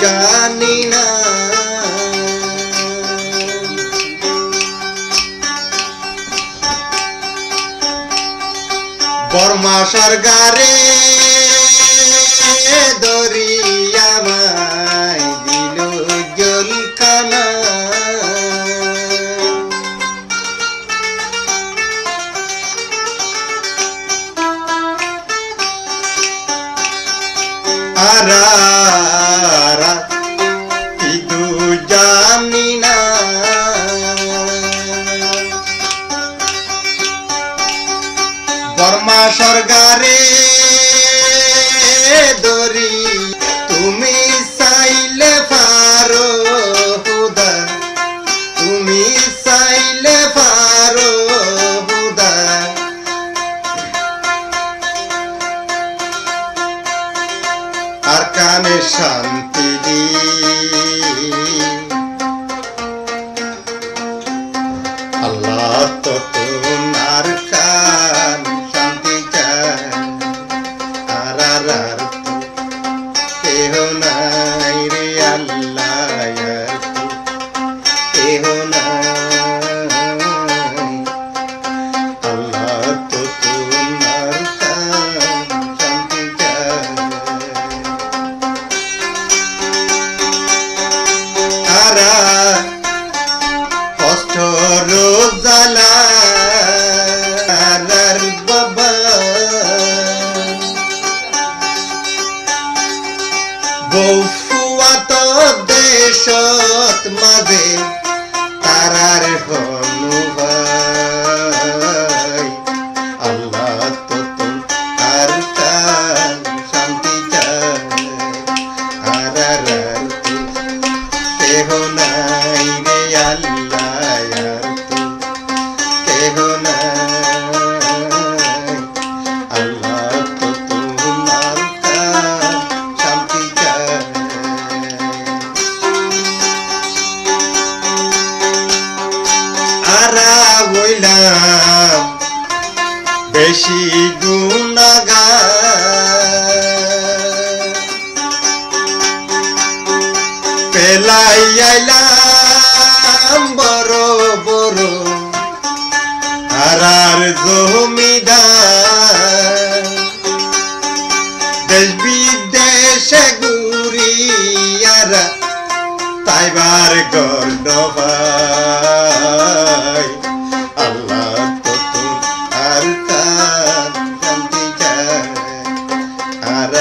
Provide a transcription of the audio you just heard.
জানি না বর্মা সরকারে দরিয়া মাই দিল জলখানা আরা কিন্তু জানি না বর্মা সরকারে দরি তুমি চাইলে পারো খুদা তুমি চাইলে পারো খুদা আর কানে শান্তি দি আল্লাহ তো তোমার কান শান্তি চায় আর আর আর কেহ নাই রে আল্লাহ কেহ নাই আল্লাহ তো তোমার কান শান্তি চায় আর কষ্ট রোজালা বাবা বউফুয়া তো দেশত মাঝে তারার হনু ভাই আল্লাহ তো আর কান শান্তি চায় আর আর কেহ নাই রে আল্লাহ কেহ নাই আল্লাহ তো তোমার কান শান্তি চায় আরা বইলাম বেশি গুনাহগার পেলাই আইলাম বড় বড় আর জমিদার দেশ বিদেশে ঘুরিয়ার তাইবার গর্দ ভাই আল্লাহ তো আর কান শান্তি চায় আর